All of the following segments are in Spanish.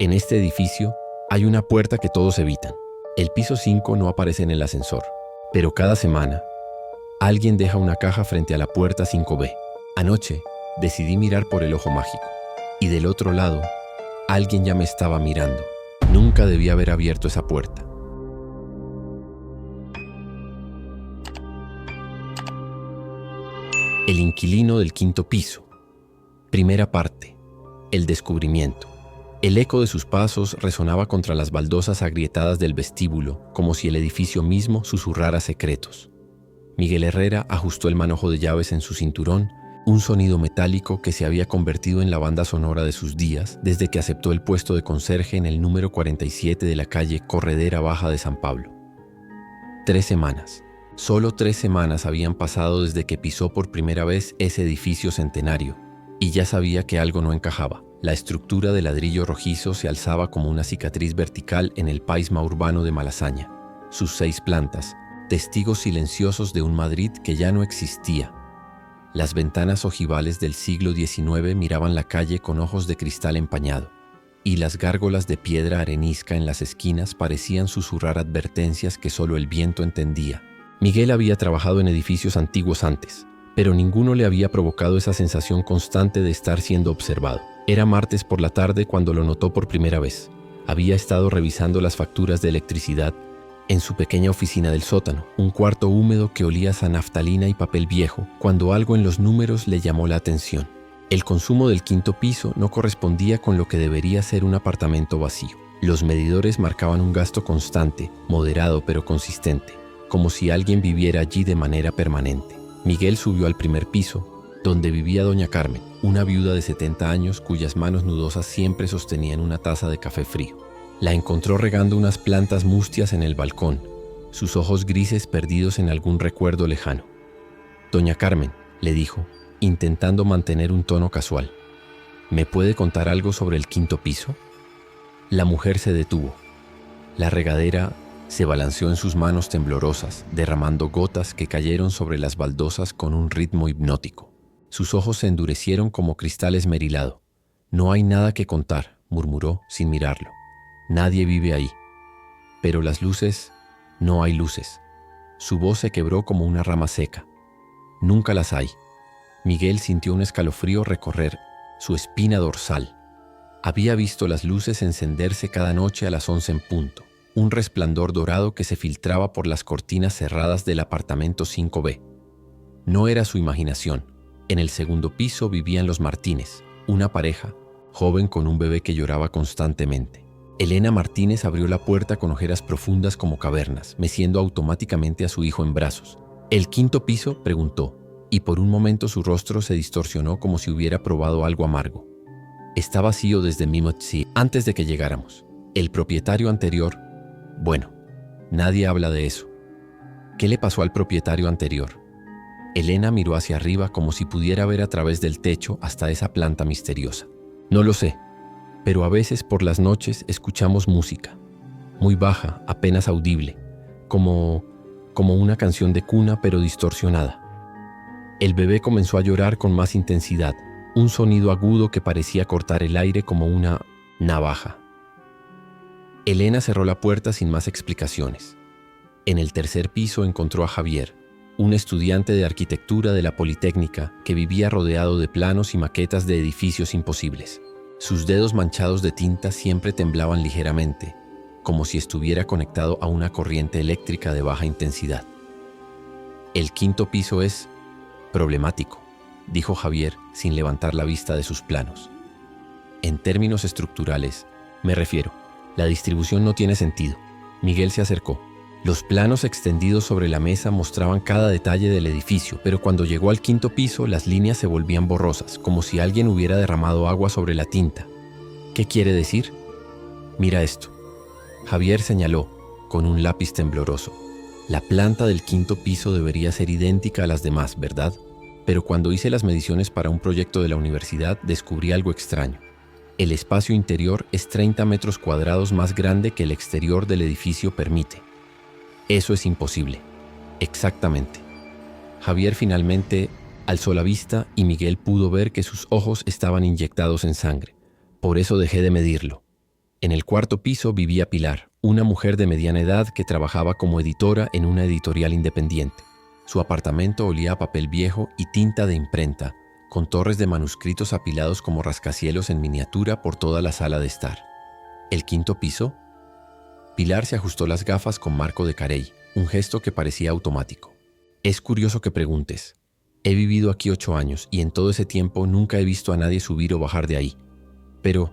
En este edificio hay una puerta que todos evitan. El piso 5 no aparece en el ascensor, pero cada semana alguien deja una caja frente a la puerta 5B. Anoche decidí mirar por el ojo mágico y del otro lado alguien ya me estaba mirando. Nunca debí haber abierto esa puerta. El inquilino del quinto piso. Primera parte. El descubrimiento. El eco de sus pasos resonaba contra las baldosas agrietadas del vestíbulo, como si el edificio mismo susurrara secretos. Miguel Herrera ajustó el manojo de llaves en su cinturón, un sonido metálico que se había convertido en la banda sonora de sus días desde que aceptó el puesto de conserje en el número 47 de la calle Corredera Baja de San Pablo. 3 semanas. Solo 3 semanas habían pasado desde que pisó por primera vez ese edificio centenario, y ya sabía que algo no encajaba. La estructura de ladrillo rojizo se alzaba como una cicatriz vertical en el paisma urbano de Malasaña. Sus 6 plantas, testigos silenciosos de un Madrid que ya no existía. Las ventanas ojivales del siglo XIX miraban la calle con ojos de cristal empañado, y las gárgolas de piedra arenisca en las esquinas parecían susurrar advertencias que solo el viento entendía. Miguel había trabajado en edificios antiguos antes, pero ninguno le había provocado esa sensación constante de estar siendo observado. Era martes por la tarde cuando lo notó por primera vez. Había estado revisando las facturas de electricidad en su pequeña oficina del sótano, un cuarto húmedo que olía a naftalina y papel viejo, cuando algo en los números le llamó la atención. El consumo del quinto piso no correspondía con lo que debería ser un apartamento vacío. Los medidores marcaban un gasto constante, moderado pero consistente, como si alguien viviera allí de manera permanente. Miguel subió al primer piso, donde vivía doña Carmen, una viuda de 70 años cuyas manos nudosas siempre sostenían una taza de café frío. La encontró regando unas plantas mustias en el balcón, sus ojos grises perdidos en algún recuerdo lejano. «Doña Carmen», le dijo, intentando mantener un tono casual, «¿me puede contar algo sobre el quinto piso?». La mujer se detuvo. La regadera se balanceó en sus manos temblorosas, derramando gotas que cayeron sobre las baldosas con un ritmo hipnótico. Sus ojos se endurecieron como cristal esmerilado. «No hay nada que contar», murmuró sin mirarlo. «Nadie vive ahí. Pero las luces, no hay luces». Su voz se quebró como una rama seca. «Nunca las hay». Miguel sintió un escalofrío recorrer su espina dorsal. Había visto las luces encenderse cada noche a las 11 en punto. Un resplandor dorado que se filtraba por las cortinas cerradas del apartamento 5B. No era su imaginación. En el segundo piso vivían los Martínez, una pareja, joven con un bebé que lloraba constantemente. Elena Martínez abrió la puerta con ojeras profundas como cavernas, meciendo automáticamente a su hijo en brazos. «¿El quinto piso?», preguntó, y por un momento su rostro se distorsionó como si hubiera probado algo amargo. «Está vacío desde Mimotsi, antes de que llegáramos. El propietario anterior... Bueno, nadie habla de eso». «¿Qué le pasó al propietario anterior?». Elena miró hacia arriba como si pudiera ver a través del techo hasta esa planta misteriosa. «No lo sé, pero a veces por las noches escuchamos música, muy baja, apenas audible, como una canción de cuna pero distorsionada. El bebé comenzó a llorar con más intensidad, un sonido agudo que parecía cortar el aire como una navaja». Elena cerró la puerta sin más explicaciones. En el tercer piso encontró a Javier, un estudiante de arquitectura de la Politécnica que vivía rodeado de planos y maquetas de edificios imposibles. Sus dedos manchados de tinta siempre temblaban ligeramente, como si estuviera conectado a una corriente eléctrica de baja intensidad. «El quinto piso es problemático», dijo Javier sin levantar la vista de sus planos. «En términos estructurales, me refiero, la distribución no tiene sentido». Miguel se acercó. Los planos extendidos sobre la mesa mostraban cada detalle del edificio, pero cuando llegó al quinto piso las líneas se volvían borrosas, como si alguien hubiera derramado agua sobre la tinta. «¿Qué quiere decir?». «Mira esto». Javier señaló, con un lápiz tembloroso. «La planta del quinto piso debería ser idéntica a las demás, ¿verdad? Pero cuando hice las mediciones para un proyecto de la universidad descubrí algo extraño. El espacio interior es 30 metros cuadrados más grande que el exterior del edificio permite. Eso es imposible». «Exactamente». Javier finalmente alzó la vista y Miguel pudo ver que sus ojos estaban inyectados en sangre. «Por eso dejé de medirlo». En el cuarto piso vivía Pilar, una mujer de mediana edad que trabajaba como editora en una editorial independiente. Su apartamento olía a papel viejo y tinta de imprenta, con torres de manuscritos apilados como rascacielos en miniatura por toda la sala de estar. ¿El quinto piso? Pilar se ajustó las gafas con marco de carey, un gesto que parecía automático. Es curioso que preguntes. He vivido aquí 8 años y en todo ese tiempo nunca he visto a nadie subir o bajar de ahí. Pero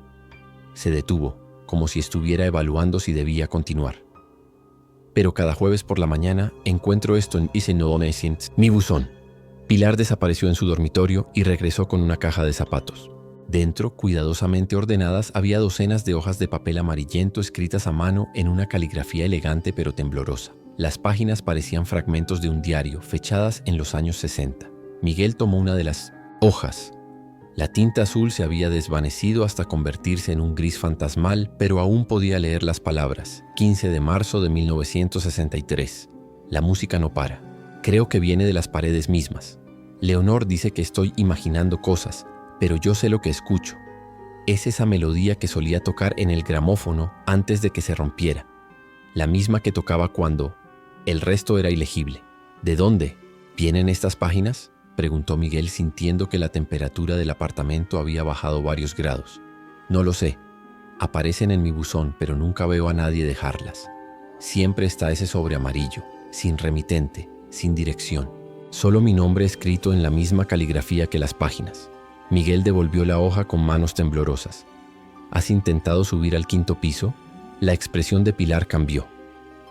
se detuvo, como si estuviera evaluando si debía continuar. Pero cada jueves por la mañana encuentro esto en mi buzón. Pilar desapareció en su dormitorio y regresó con una caja de zapatos. Dentro, cuidadosamente ordenadas, había docenas de hojas de papel amarillento escritas a mano en una caligrafía elegante pero temblorosa. Las páginas parecían fragmentos de un diario, fechadas en los años 60. Miguel tomó una de las hojas. La tinta azul se había desvanecido hasta convertirse en un gris fantasmal, pero aún podía leer las palabras. 15 de marzo de 1963. La música no para. Creo que viene de las paredes mismas. Leonor dice que estoy imaginando cosas, pero yo sé lo que escucho. Es esa melodía que solía tocar en el gramófono antes de que se rompiera. La misma que tocaba cuando el resto era ilegible. ¿De dónde vienen estas páginas?, preguntó Miguel, sintiendo que la temperatura del apartamento había bajado varios grados. No lo sé. Aparecen en mi buzón, pero nunca veo a nadie dejarlas. Siempre está ese sobre amarillo, sin remitente, sin dirección. Solo mi nombre escrito en la misma caligrafía que las páginas. Miguel devolvió la hoja con manos temblorosas. ¿Has intentado subir al quinto piso? La expresión de Pilar cambió.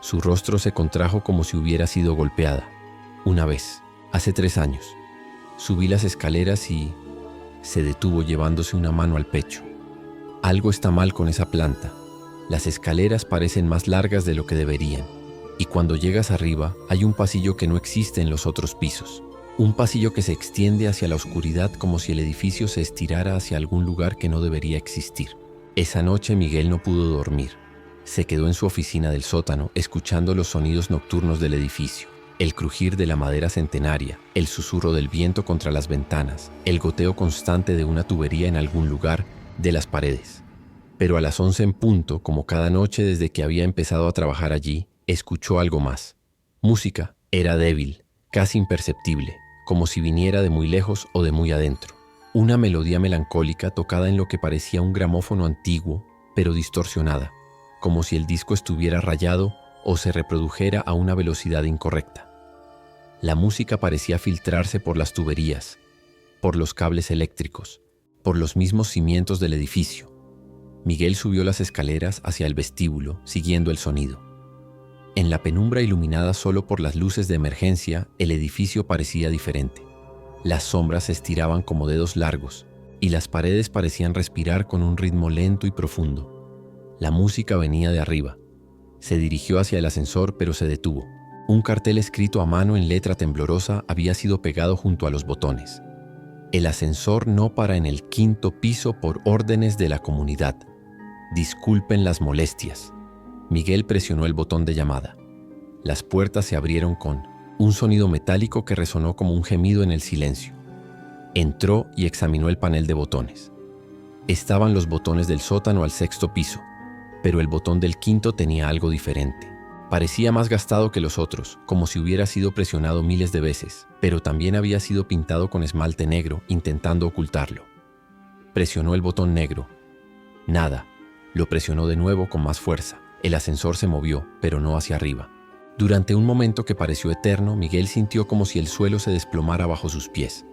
Su rostro se contrajo como si hubiera sido golpeada. Una vez, hace 3 años. Subí las escaleras y se detuvo llevándose una mano al pecho. Algo está mal con esa planta. Las escaleras parecen más largas de lo que deberían. Y cuando llegas arriba, hay un pasillo que no existe en los otros pisos. Un pasillo que se extiende hacia la oscuridad como si el edificio se estirara hacia algún lugar que no debería existir. Esa noche Miguel no pudo dormir. Se quedó en su oficina del sótano, escuchando los sonidos nocturnos del edificio. El crujir de la madera centenaria, el susurro del viento contra las ventanas, el goteo constante de una tubería en algún lugar de las paredes. Pero a las 11 en punto, como cada noche desde que había empezado a trabajar allí, escuchó algo más. Música. Era débil, casi imperceptible, como si viniera de muy lejos o de muy adentro. Una melodía melancólica tocada en lo que parecía un gramófono antiguo, pero distorsionada, como si el disco estuviera rayado o se reprodujera a una velocidad incorrecta. La música parecía filtrarse por las tuberías, por los cables eléctricos, por los mismos cimientos del edificio. Miguel subió las escaleras hacia el vestíbulo, siguiendo el sonido. En la penumbra iluminada solo por las luces de emergencia, el edificio parecía diferente. Las sombras se estiraban como dedos largos, y las paredes parecían respirar con un ritmo lento y profundo. La música venía de arriba. Se dirigió hacia el ascensor, pero se detuvo. Un cartel escrito a mano en letra temblorosa había sido pegado junto a los botones. El ascensor no para en el 5º piso por órdenes de la comunidad. Disculpen las molestias. Miguel presionó el botón de llamada. Las puertas se abrieron con un sonido metálico que resonó como un gemido en el silencio. Entró y examinó el panel de botones. Estaban los botones del sótano al 6º piso, pero el botón del 5º tenía algo diferente. Parecía más gastado que los otros, como si hubiera sido presionado miles de veces, pero también había sido pintado con esmalte negro, intentando ocultarlo. Presionó el botón negro. Nada. Lo presionó de nuevo con más fuerza. El ascensor se movió, pero no hacia arriba. Durante un momento que pareció eterno, Miguel sintió como si el suelo se desplomara bajo sus pies.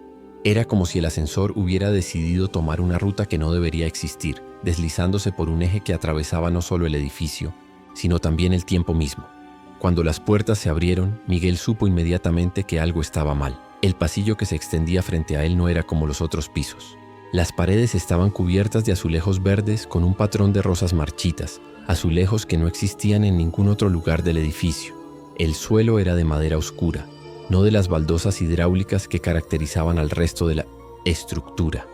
Era como si el ascensor hubiera decidido tomar una ruta que no debería existir, deslizándose por un eje que atravesaba no solo el edificio, sino también el tiempo mismo. Cuando las puertas se abrieron, Miguel supo inmediatamente que algo estaba mal. El pasillo que se extendía frente a él no era como los otros pisos. Las paredes estaban cubiertas de azulejos verdes con un patrón de rosas marchitas, azulejos que no existían en ningún otro lugar del edificio. El suelo era de madera oscura, no de las baldosas hidráulicas que caracterizaban al resto de la estructura.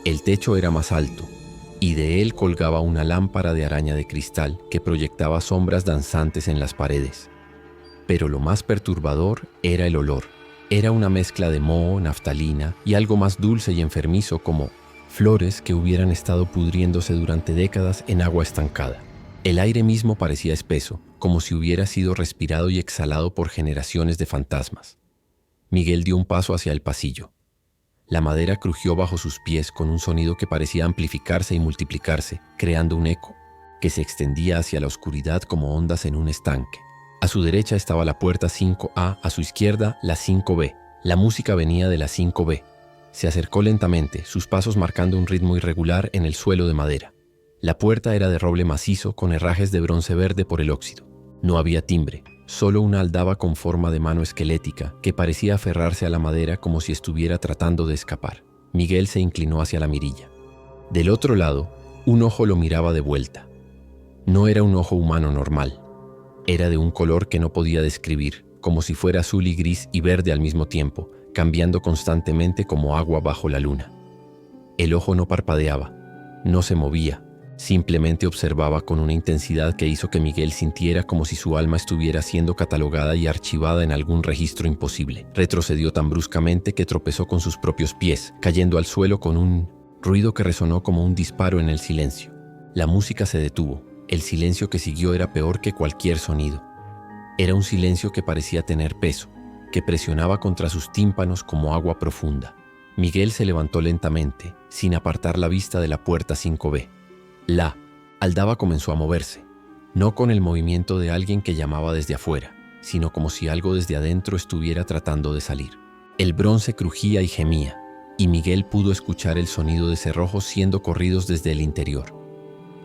El techo era más alto, y de él colgaba una lámpara de araña de cristal que proyectaba sombras danzantes en las paredes. Pero lo más perturbador era el olor. Era una mezcla de moho, naftalina y algo más dulce y enfermizo como flores que hubieran estado pudriéndose durante décadas en agua estancada. El aire mismo parecía espeso, como si hubiera sido respirado y exhalado por generaciones de fantasmas. Miguel dio un paso hacia el pasillo. La madera crujió bajo sus pies con un sonido que parecía amplificarse y multiplicarse, creando un eco que se extendía hacia la oscuridad como ondas en un estanque. A su derecha estaba la puerta 5A, a su izquierda la 5B. La música venía de la 5B. Se acercó lentamente, sus pasos marcando un ritmo irregular en el suelo de madera. La puerta era de roble macizo con herrajes de bronce verde por el óxido. No había timbre, solo una aldaba con forma de mano esquelética que parecía aferrarse a la madera como si estuviera tratando de escapar. Miguel se inclinó hacia la mirilla. Del otro lado, un ojo lo miraba de vuelta. No era un ojo humano normal. Era de un color que no podía describir, como si fuera azul y gris y verde al mismo tiempo, cambiando constantemente como agua bajo la luna. El ojo no parpadeaba, no se movía, simplemente observaba con una intensidad que hizo que Miguel sintiera como si su alma estuviera siendo catalogada y archivada en algún registro imposible. Retrocedió tan bruscamente que tropezó con sus propios pies, cayendo al suelo con un ruido que resonó como un disparo en el silencio. La música se detuvo. El silencio que siguió era peor que cualquier sonido. Era un silencio que parecía tener peso, que presionaba contra sus tímpanos como agua profunda. Miguel se levantó lentamente, sin apartar la vista de la puerta 5B. La aldaba comenzó a moverse, no con el movimiento de alguien que llamaba desde afuera, sino como si algo desde adentro estuviera tratando de salir. El bronce crujía y gemía, y Miguel pudo escuchar el sonido de cerrojos siendo corridos desde el interior.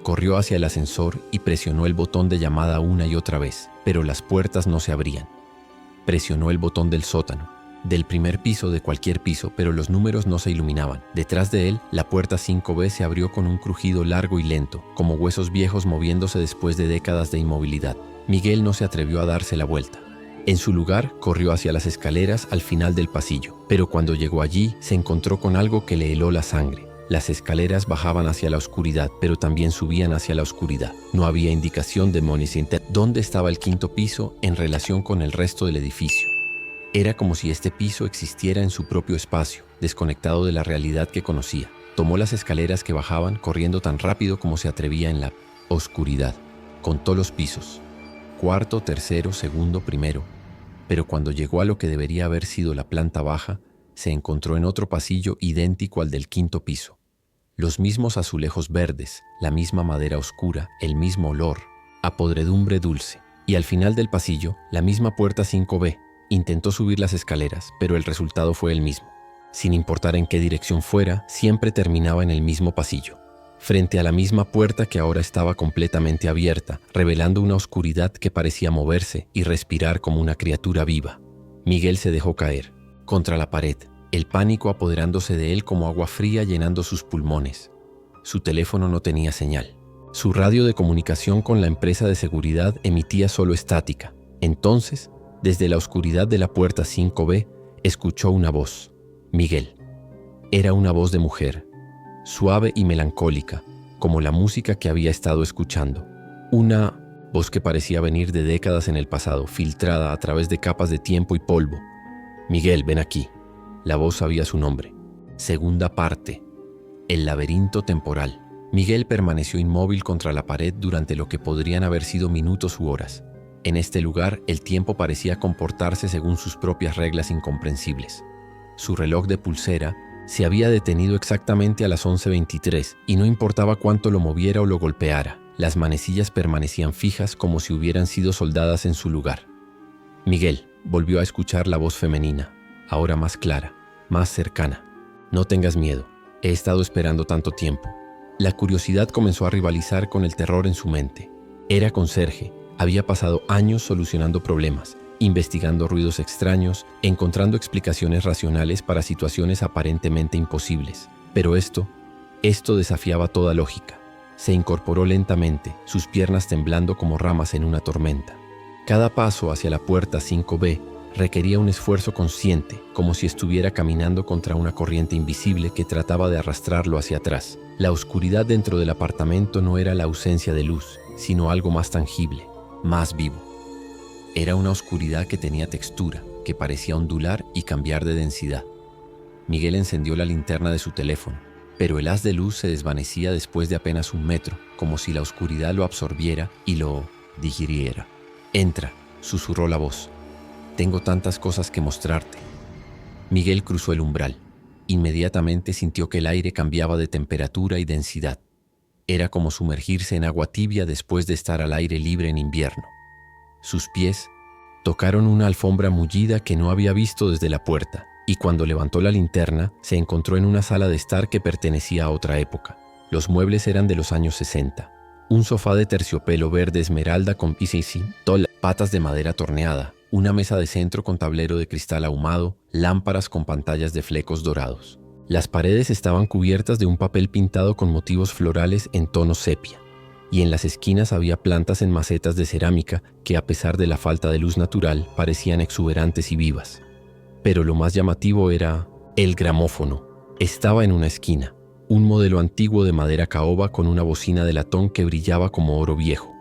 Corrió hacia el ascensor y presionó el botón de llamada una y otra vez, pero las puertas no se abrían. Presionó el botón del sótano, del primer piso, de cualquier piso, pero los números no se iluminaban. Detrás de él, la puerta 5B se abrió con un crujido largo y lento, como huesos viejos moviéndose después de décadas de inmovilidad. Miguel no se atrevió a darse la vuelta. En su lugar, corrió hacia las escaleras al final del pasillo, pero cuando llegó allí, se encontró con algo que le heló la sangre. Las escaleras bajaban hacia la oscuridad, pero también subían hacia la oscuridad. No había indicación de dónde estaba el quinto piso en relación con el resto del edificio. Era como si este piso existiera en su propio espacio, desconectado de la realidad que conocía. Tomó las escaleras que bajaban, corriendo tan rápido como se atrevía en la oscuridad. Contó los pisos: cuarto, tercero, segundo, primero. Pero cuando llegó a lo que debería haber sido la planta baja, se encontró en otro pasillo idéntico al del quinto piso. Los mismos azulejos verdes, la misma madera oscura, el mismo olor, a podredumbre dulce. Y al final del pasillo, la misma puerta 5B. Intentó subir las escaleras, pero el resultado fue el mismo. Sin importar en qué dirección fuera, siempre terminaba en el mismo pasillo, frente a la misma puerta que ahora estaba completamente abierta, revelando una oscuridad que parecía moverse y respirar como una criatura viva. Miguel se dejó caer contra la pared, el pánico apoderándose de él como agua fría llenando sus pulmones. Su teléfono no tenía señal. Su radio de comunicación con la empresa de seguridad emitía solo estática. Entonces, desde la oscuridad de la puerta 5B, escuchó una voz. Miguel. Era una voz de mujer, suave y melancólica, como la música que había estado escuchando. Una voz que parecía venir de décadas en el pasado, filtrada a través de capas de tiempo y polvo. Miguel, ven aquí. La voz sabía su nombre. Segunda parte. El laberinto temporal. Miguel permaneció inmóvil contra la pared durante lo que podrían haber sido minutos u horas. En este lugar, el tiempo parecía comportarse según sus propias reglas incomprensibles. Su reloj de pulsera se había detenido exactamente a las 11:23 y no importaba cuánto lo moviera o lo golpeara, las manecillas permanecían fijas como si hubieran sido soldadas en su lugar. Miguel volvió a escuchar la voz femenina, ahora más clara, más cercana. No tengas miedo, he estado esperando tanto tiempo. La curiosidad comenzó a rivalizar con el terror en su mente. Era conserje. Había pasado años solucionando problemas, investigando ruidos extraños, encontrando explicaciones racionales para situaciones aparentemente imposibles. Pero esto desafiaba toda lógica. Se incorporó lentamente, sus piernas temblando como ramas en una tormenta. Cada paso hacia la puerta 5B requería un esfuerzo consciente, como si estuviera caminando contra una corriente invisible que trataba de arrastrarlo hacia atrás. La oscuridad dentro del apartamento no era la ausencia de luz, sino algo más tangible, más vivo. Era una oscuridad que tenía textura, que parecía ondular y cambiar de densidad. Miguel encendió la linterna de su teléfono. pero el haz de luz se desvanecía después de apenas 1 metro, como si la oscuridad lo absorbiera y lo digiriera. «Entra», susurró la voz. «Tengo tantas cosas que mostrarte». Miguel cruzó el umbral. Inmediatamente sintió que el aire cambiaba de temperatura y densidad. Era como sumergirse en agua tibia después de estar al aire libre en invierno. Sus pies tocaron una alfombra mullida que no había visto desde la puerta, y cuando levantó la linterna, se encontró en una sala de estar que pertenecía a otra época. Los muebles eran de los años 60. Un sofá de terciopelo verde esmeralda con patas de madera torneada, una mesa de centro con tablero de cristal ahumado, lámparas con pantallas de flecos dorados. Las paredes estaban cubiertas de un papel pintado con motivos florales en tono sepia, y en las esquinas había plantas en macetas de cerámica que, a pesar de la falta de luz natural, parecían exuberantes y vivas. Pero lo más llamativo era el gramófono. Estaba en una esquina, un modelo antiguo de madera caoba con una bocina de latón que brillaba como oro viejo.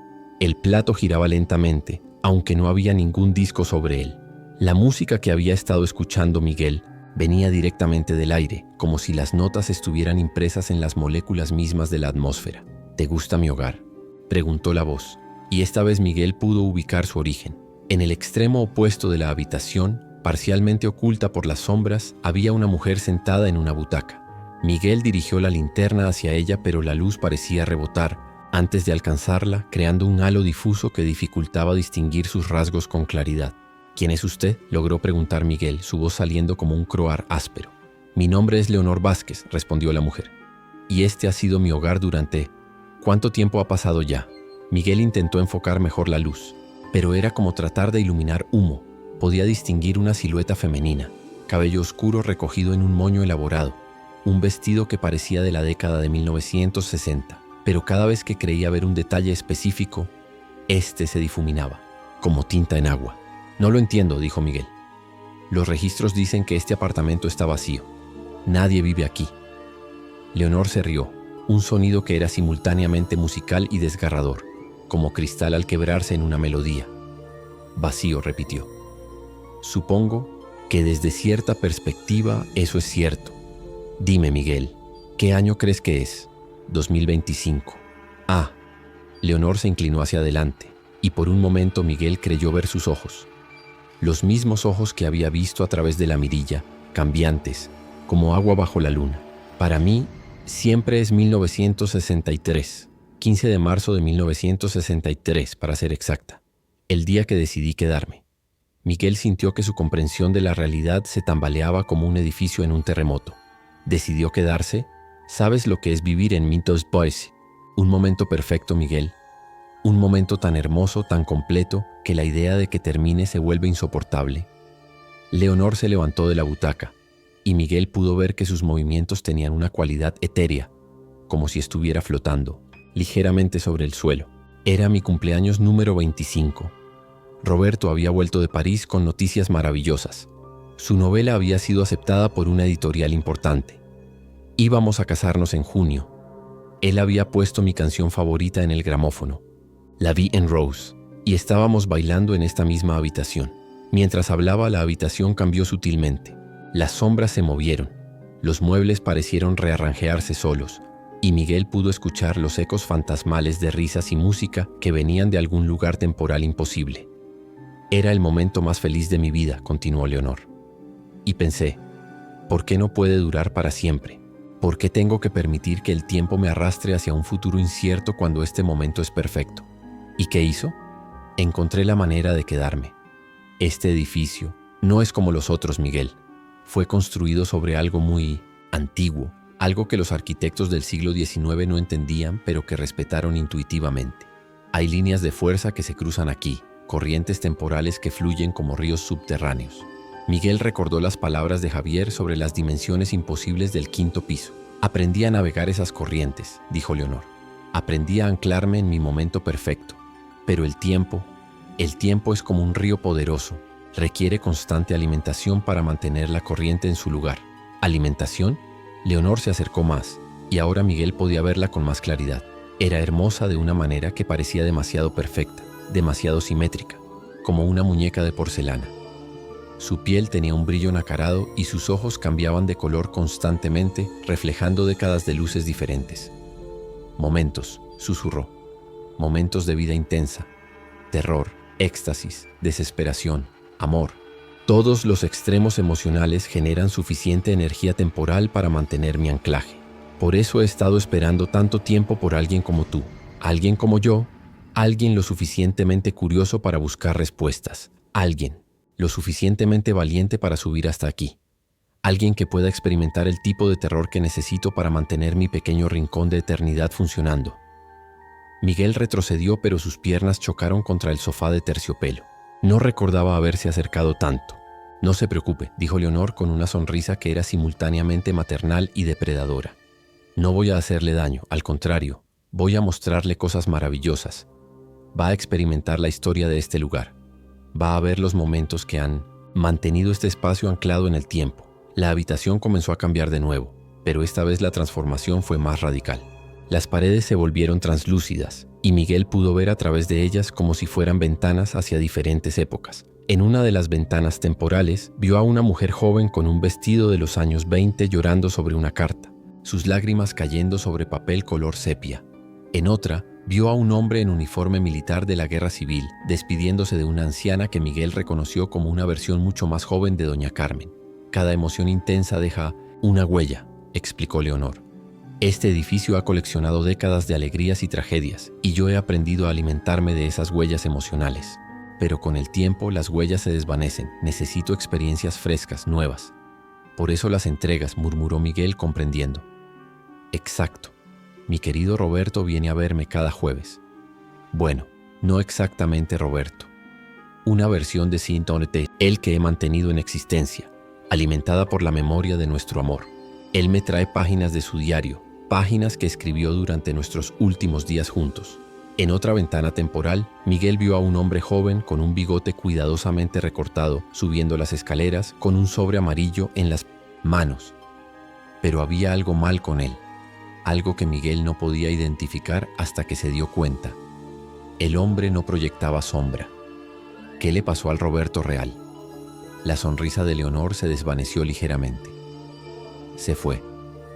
El plato giraba lentamente, aunque no había ningún disco sobre él. La música que había estado escuchando Miguel venía directamente del aire, como si las notas estuvieran impresas en las moléculas mismas de la atmósfera. «¿Te gusta mi hogar?», preguntó la voz, y esta vez Miguel pudo ubicar su origen. En el extremo opuesto de la habitación, parcialmente oculta por las sombras, había una mujer sentada en una butaca. Miguel dirigió la linterna hacia ella, pero la luz parecía rebotar antes de alcanzarla, creando un halo difuso que dificultaba distinguir sus rasgos con claridad. «¿Quién es usted?», logró preguntar Miguel, su voz saliendo como un croar áspero. «Mi nombre es Leonor Vázquez», respondió la mujer. «Y este ha sido mi hogar durante... ¿Cuánto tiempo ha pasado ya?». Miguel intentó enfocar mejor la luz, pero era como tratar de iluminar humo. Podía distinguir una silueta femenina, cabello oscuro recogido en un moño elaborado, un vestido que parecía de la década de 1960. Pero cada vez que creía ver un detalle específico, este se difuminaba, como tinta en agua. «No lo entiendo», dijo Miguel. «Los registros dicen que este apartamento está vacío. Nadie vive aquí». Leonor se rió, un sonido que era simultáneamente musical y desgarrador, como cristal al quebrarse en una melodía. «Vacío», repitió. «Supongo que desde cierta perspectiva eso es cierto. Dime, Miguel, ¿qué año crees que es?» 2025. «Ah». Leonor se inclinó hacia adelante, y por un momento Miguel creyó ver sus ojos. Los mismos ojos que había visto a través de la mirilla, cambiantes, como agua bajo la luna. «Para mí, siempre es 1963. 15 de marzo de 1963, para ser exacta. El día que decidí quedarme». Miguel sintió que su comprensión de la realidad se tambaleaba como un edificio en un terremoto. ¿Decidió quedarse? ¿Sabes lo que es vivir en Mintos Boys? Un momento perfecto, Miguel. Un momento tan hermoso, tan completo, que la idea de que termine se vuelve insoportable. Leonor se levantó de la butaca, y Miguel pudo ver que sus movimientos tenían una cualidad etérea, como si estuviera flotando, ligeramente sobre el suelo. Era mi cumpleaños número 25. Roberto había vuelto de París con noticias maravillosas. Su novela había sido aceptada por una editorial importante. Íbamos a casarnos en junio. Él había puesto mi canción favorita en el gramófono, La Vie en Rose, y estábamos bailando en esta misma habitación. Mientras hablaba, la habitación cambió sutilmente. Las sombras se movieron, los muebles parecieron rearranjearse solos, y Miguel pudo escuchar los ecos fantasmales de risas y música que venían de algún lugar temporal imposible. «Era el momento más feliz de mi vida», continuó Leonor. Y pensé, ¿por qué no puede durar para siempre? ¿Por qué tengo que permitir que el tiempo me arrastre hacia un futuro incierto cuando este momento es perfecto? ¿Y qué hizo? Encontré la manera de quedarme. Este edificio no es como los otros, Miguel. Fue construido sobre algo muy antiguo, algo que los arquitectos del siglo XIX no entendían, pero que respetaron intuitivamente. Hay líneas de fuerza que se cruzan aquí, corrientes temporales que fluyen como ríos subterráneos. Miguel recordó las palabras de Javier sobre las dimensiones imposibles del 5º piso. «Aprendí a navegar esas corrientes», dijo Leonor. «Aprendí a anclarme en mi momento perfecto. Pero el tiempo es como un río poderoso. Requiere constante alimentación para mantener la corriente en su lugar». ¿Alimentación? Leonor se acercó más, y ahora Miguel podía verla con más claridad. Era hermosa de una manera que parecía demasiado perfecta, demasiado simétrica, como una muñeca de porcelana. Su piel tenía un brillo nacarado y sus ojos cambiaban de color constantemente, reflejando décadas de luces diferentes. Momentos, susurró. Momentos de vida intensa, terror, éxtasis, desesperación, amor. Todos los extremos emocionales generan suficiente energía temporal para mantener mi anclaje. Por eso he estado esperando tanto tiempo por alguien como tú, alguien como yo, alguien lo suficientemente curioso para buscar respuestas, alguien lo suficientemente valiente para subir hasta aquí, alguien que pueda experimentar el tipo de terror que necesito para mantener mi pequeño rincón de eternidad funcionando. Miguel retrocedió, pero sus piernas chocaron contra el sofá de terciopelo. No recordaba haberse acercado tanto. No se preocupe, dijo Leonor con una sonrisa que era simultáneamente maternal y depredadora. No voy a hacerle daño, al contrario, voy a mostrarle cosas maravillosas. Va a experimentar la historia de este lugar. Va a ver los momentos que han mantenido este espacio anclado en el tiempo. La habitación comenzó a cambiar de nuevo, pero esta vez la transformación fue más radical. Las paredes se volvieron translúcidas y Miguel pudo ver a través de ellas como si fueran ventanas hacia diferentes épocas. En una de las ventanas temporales vio a una mujer joven con un vestido de los años 20 llorando sobre una carta, sus lágrimas cayendo sobre papel color sepia. En otra, vio a un hombre en uniforme militar de la Guerra Civil despidiéndose de una anciana que Miguel reconoció como una versión mucho más joven de Doña Carmen. Cada emoción intensa deja una huella, explicó Leonor. Este edificio ha coleccionado décadas de alegrías y tragedias, y yo he aprendido a alimentarme de esas huellas emocionales. Pero con el tiempo las huellas se desvanecen, necesito experiencias frescas, nuevas. Por eso las entregas, murmuró Miguel comprendiendo. Exacto. Mi querido Roberto viene a verme cada jueves. Bueno, no exactamente Roberto. Una versión de Saint-Honoré, el que he mantenido en existencia, alimentada por la memoria de nuestro amor. Él me trae páginas de su diario, páginas que escribió durante nuestros últimos días juntos. En otra ventana temporal, Miguel vio a un hombre joven con un bigote cuidadosamente recortado, subiendo las escaleras con un sobre amarillo en las manos. Pero había algo mal con él. Algo que Miguel no podía identificar hasta que se dio cuenta. El hombre no proyectaba sombra. ¿Qué le pasó al Roberto real? La sonrisa de Leonor se desvaneció ligeramente. Se fue.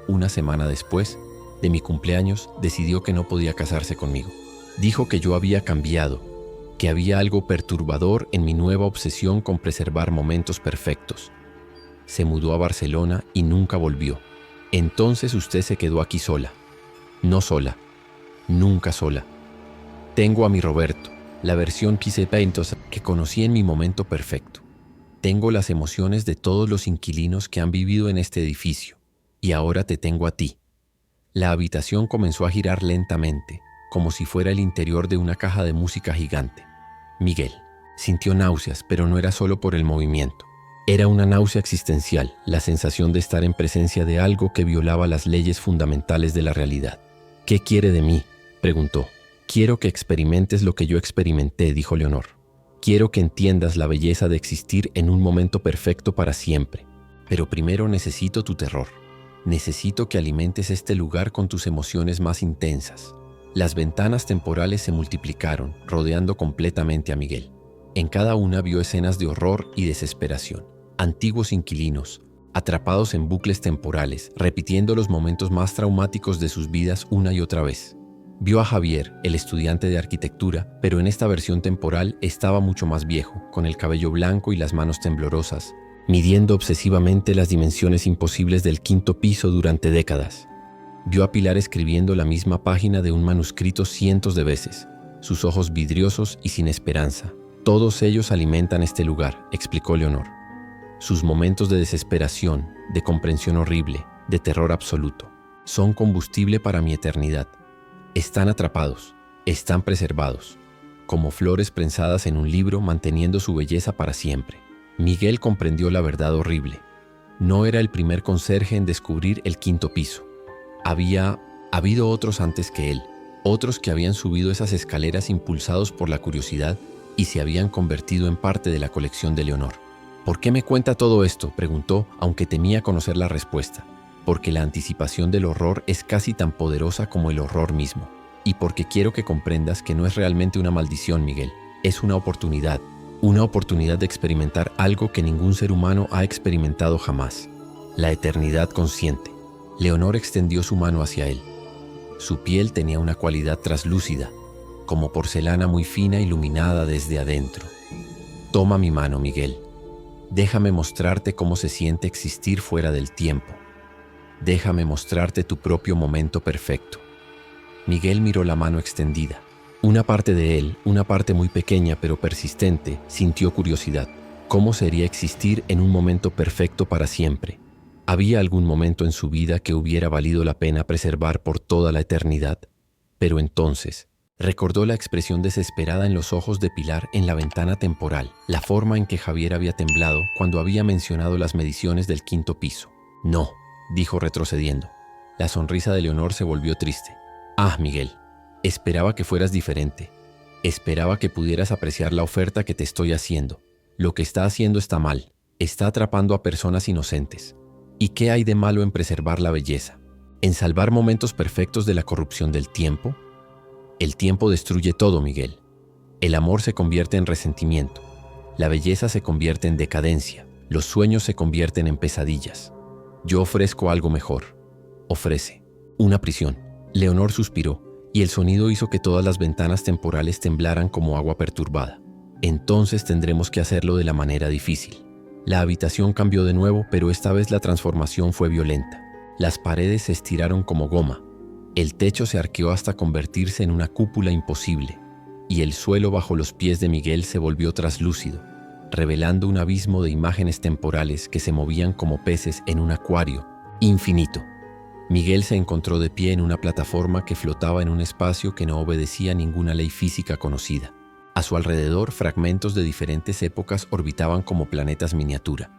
Una semana después de mi cumpleaños, decidió que no podía casarse conmigo. Dijo que yo había cambiado, que había algo perturbador en mi nueva obsesión con preservar momentos perfectos. Se mudó a Barcelona y nunca volvió. Entonces usted se quedó aquí sola. No sola. Nunca sola. Tengo a mi Roberto, la versión pisepaintosa que conocí en mi momento perfecto. Tengo las emociones de todos los inquilinos que han vivido en este edificio. Y ahora te tengo a ti. La habitación comenzó a girar lentamente, como si fuera el interior de una caja de música gigante. Miguel sintió náuseas, pero no era solo por el movimiento. Era una náusea existencial, la sensación de estar en presencia de algo que violaba las leyes fundamentales de la realidad. ¿Qué quiere de mí?, preguntó. Quiero que experimentes lo que yo experimenté, dijo Leonor. Quiero que entiendas la belleza de existir en un momento perfecto para siempre. Pero primero necesito tu terror. Necesito que alimentes este lugar con tus emociones más intensas. Las ventanas temporales se multiplicaron, rodeando completamente a Miguel. En cada una vio escenas de horror y desesperación. Antiguos inquilinos, atrapados en bucles temporales, repitiendo los momentos más traumáticos de sus vidas una y otra vez. Vio a Javier, el estudiante de arquitectura, pero en esta versión temporal estaba mucho más viejo, con el cabello blanco y las manos temblorosas, midiendo obsesivamente las dimensiones imposibles del quinto piso durante décadas. Vio a Pilar escribiendo la misma página de un manuscrito cientos de veces, sus ojos vidriosos y sin esperanza. Todos ellos alimentan este lugar, explicó Leonor. Sus momentos de desesperación, de comprensión horrible, de terror absoluto, son combustible para mi eternidad. Están atrapados, están preservados, como flores prensadas en un libro manteniendo su belleza para siempre. Miguel comprendió la verdad horrible. No era el primer conserje en descubrir el quinto piso. Había habido otros antes que él, otros que habían subido esas escaleras impulsados por la curiosidad y se habían convertido en parte de la colección de Leonor. ¿Por qué me cuenta todo esto?, preguntó, aunque temía conocer la respuesta. Porque la anticipación del horror es casi tan poderosa como el horror mismo. Y porque quiero que comprendas que no es realmente una maldición, Miguel. Es una oportunidad. Una oportunidad de experimentar algo que ningún ser humano ha experimentado jamás. La eternidad consciente. Leonor extendió su mano hacia él. Su piel tenía una cualidad traslúcida, como porcelana muy fina iluminada desde adentro. Toma mi mano, Miguel. Déjame mostrarte cómo se siente existir fuera del tiempo. Déjame mostrarte tu propio momento perfecto. Miguel miró la mano extendida. Una parte de él, una parte muy pequeña pero persistente, sintió curiosidad. ¿Cómo sería existir en un momento perfecto para siempre? ¿Había algún momento en su vida que hubiera valido la pena preservar por toda la eternidad? Pero entonces, recordó la expresión desesperada en los ojos de Pilar en la ventana temporal, la forma en que Javier había temblado cuando había mencionado las mediciones del 5º piso. No, dijo retrocediendo. La sonrisa de Leonor se volvió triste. Ah, Miguel, esperaba que fueras diferente. Esperaba que pudieras apreciar la oferta que te estoy haciendo. Lo que está haciendo está mal. Está atrapando a personas inocentes. ¿Y qué hay de malo en preservar la belleza? ¿En salvar momentos perfectos de la corrupción del tiempo? El tiempo destruye todo, Miguel. El amor se convierte en resentimiento. La belleza se convierte en decadencia. Los sueños se convierten en pesadillas. Yo ofrezco algo mejor. Ofrece una prisión. Leonor suspiró, y el sonido hizo que todas las ventanas temporales temblaran como agua perturbada. Entonces tendremos que hacerlo de la manera difícil. La habitación cambió de nuevo, pero esta vez la transformación fue violenta. Las paredes se estiraron como goma. El techo se arqueó hasta convertirse en una cúpula imposible, y el suelo bajo los pies de Miguel se volvió traslúcido, revelando un abismo de imágenes temporales que se movían como peces en un acuario infinito. Miguel se encontró de pie en una plataforma que flotaba en un espacio que no obedecía a ninguna ley física conocida. A su alrededor, fragmentos de diferentes épocas orbitaban como planetas miniatura.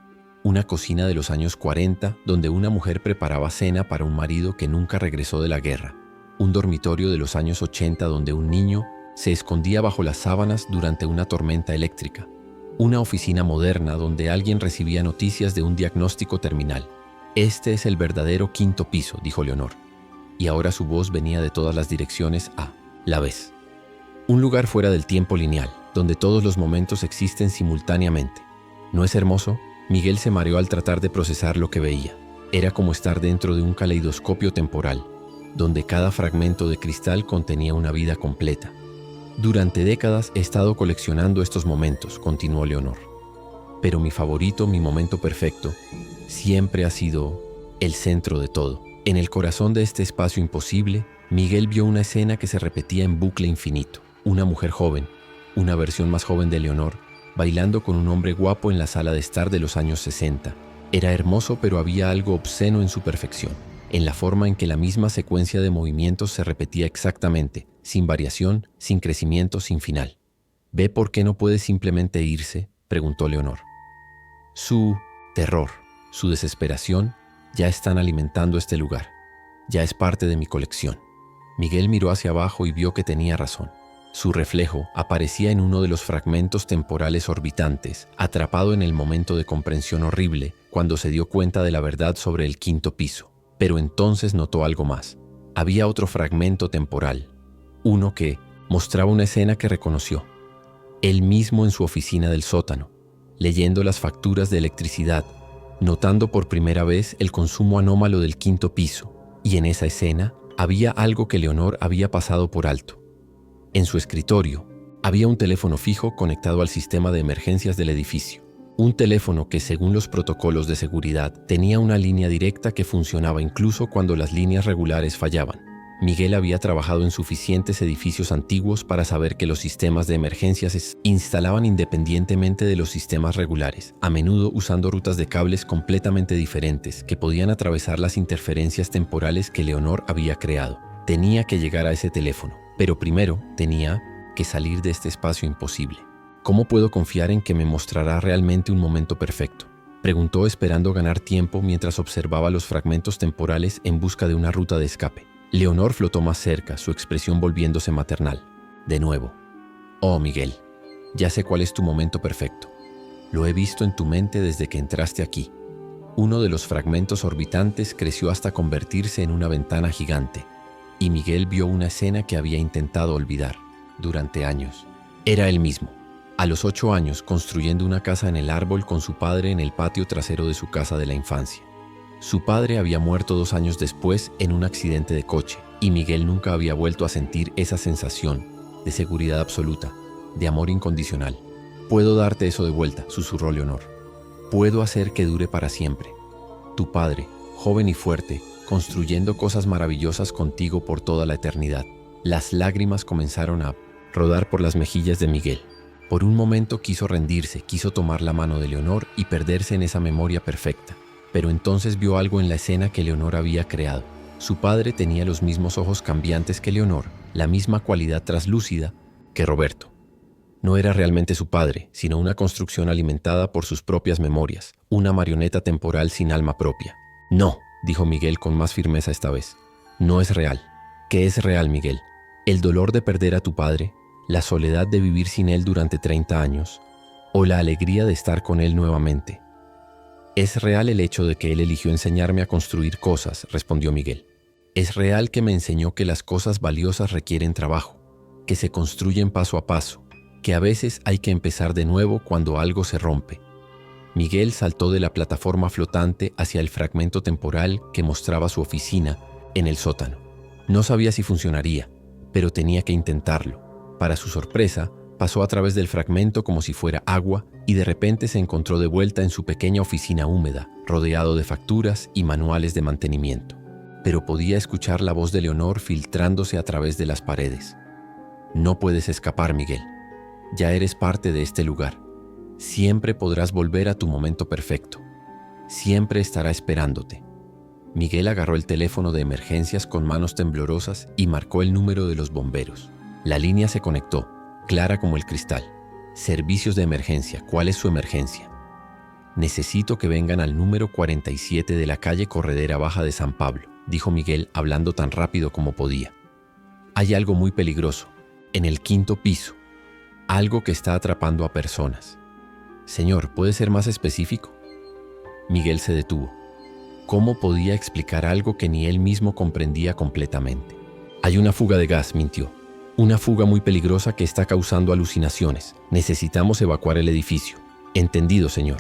Una cocina de los años 40, donde una mujer preparaba cena para un marido que nunca regresó de la guerra. Un dormitorio de los años 80, donde un niño se escondía bajo las sábanas durante una tormenta eléctrica. Una oficina moderna donde alguien recibía noticias de un diagnóstico terminal. Este es el verdadero 5º piso, dijo Leonor. Y ahora su voz venía de todas las direcciones a la vez. Un lugar fuera del tiempo lineal, donde todos los momentos existen simultáneamente. ¿No es hermoso? Miguel se mareó al tratar de procesar lo que veía. Era como estar dentro de un caleidoscopio temporal, donde cada fragmento de cristal contenía una vida completa. Durante décadas he estado coleccionando estos momentos, continuó Leonor. Pero mi favorito, mi momento perfecto, siempre ha sido el centro de todo. En el corazón de este espacio imposible, Miguel vio una escena que se repetía en bucle infinito. Una mujer joven, una versión más joven de Leonor, bailando con un hombre guapo en la sala de estar de los años 60. Era hermoso, pero había algo obsceno en su perfección, en la forma en que la misma secuencia de movimientos se repetía exactamente, sin variación, sin crecimiento, sin final. ¿Ve por qué no puede simplemente irse?, preguntó Leonor. Su terror, su desesperación, ya están alimentando este lugar. Ya es parte de mi colección. Miguel miró hacia abajo y vio que tenía razón. Su reflejo aparecía en uno de los fragmentos temporales orbitantes, atrapado en el momento de comprensión horrible, cuando se dio cuenta de la verdad sobre el 5º piso. Pero entonces notó algo más. Había otro fragmento temporal, uno que mostraba una escena que reconoció. Él mismo en su oficina del sótano, leyendo las facturas de electricidad, notando por primera vez el consumo anómalo del 5º piso, y en esa escena había algo que Leonor había pasado por alto. En su escritorio había un teléfono fijo conectado al sistema de emergencias del edificio. Un teléfono que, según los protocolos de seguridad, tenía una línea directa que funcionaba incluso cuando las líneas regulares fallaban. Miguel había trabajado en suficientes edificios antiguos para saber que los sistemas de emergencias se instalaban independientemente de los sistemas regulares, a menudo usando rutas de cables completamente diferentes que podían atravesar las interferencias temporales que Leonor había creado. Tenía que llegar a ese teléfono, pero primero tenía que salir de este espacio imposible. ¿Cómo puedo confiar en que me mostrará realmente un momento perfecto?, preguntó, esperando ganar tiempo mientras observaba los fragmentos temporales en busca de una ruta de escape. Leonor flotó más cerca, su expresión volviéndose maternal. De nuevo. Oh, Miguel, ya sé cuál es tu momento perfecto. Lo he visto en tu mente desde que entraste aquí. Uno de los fragmentos orbitantes creció hasta convertirse en una ventana gigante, y Miguel vio una escena que había intentado olvidar durante años. Era él mismo. A los 8 años, construyendo una casa en el árbol con su padre en el patio trasero de su casa de la infancia. Su padre había muerto 2 años después en un accidente de coche, y Miguel nunca había vuelto a sentir esa sensación de seguridad absoluta, de amor incondicional. «Puedo darte eso de vuelta», susurró Leonor. «Puedo hacer que dure para siempre. Tu padre, joven y fuerte, construyendo cosas maravillosas contigo por toda la eternidad». Las lágrimas comenzaron a rodar por las mejillas de Miguel. Por un momento quiso rendirse, quiso tomar la mano de Leonor y perderse en esa memoria perfecta. Pero entonces vio algo en la escena que Leonor había creado. Su padre tenía los mismos ojos cambiantes que Leonor, la misma cualidad traslúcida que Roberto. No era realmente su padre, sino una construcción alimentada por sus propias memorias, una marioneta temporal sin alma propia. «No», dijo Miguel con más firmeza esta vez. «No es real». «¿Qué es real, Miguel? ¿El dolor de perder a tu padre? ¿La soledad de vivir sin él durante 30 años? ¿O la alegría de estar con él nuevamente?» «Es real el hecho de que él eligió enseñarme a construir cosas», respondió Miguel. «Es real que me enseñó que las cosas valiosas requieren trabajo, que se construyen paso a paso, que a veces hay que empezar de nuevo cuando algo se rompe». Miguel saltó de la plataforma flotante hacia el fragmento temporal que mostraba su oficina en el sótano. No sabía si funcionaría, pero tenía que intentarlo. Para su sorpresa, pasó a través del fragmento como si fuera agua y de repente se encontró de vuelta en su pequeña oficina húmeda, rodeado de facturas y manuales de mantenimiento. Pero podía escuchar la voz de Leonor filtrándose a través de las paredes. «No puedes escapar, Miguel. Ya eres parte de este lugar. Siempre podrás volver a tu momento perfecto. Siempre estará esperándote». Miguel agarró el teléfono de emergencias con manos temblorosas y marcó el número de los bomberos. La línea se conectó, clara como el cristal. «Servicios de emergencia. ¿Cuál es su emergencia?» «Necesito que vengan al número 47 de la calle Corredera Baja de San Pablo», dijo Miguel hablando tan rápido como podía. «Hay algo muy peligroso, en el 5º piso. Algo que está atrapando a personas». «Señor, ¿puede ser más específico?» Miguel se detuvo. ¿Cómo podía explicar algo que ni él mismo comprendía completamente? «Hay una fuga de gas», mintió. «Una fuga muy peligrosa que está causando alucinaciones. Necesitamos evacuar el edificio». «Entendido, señor.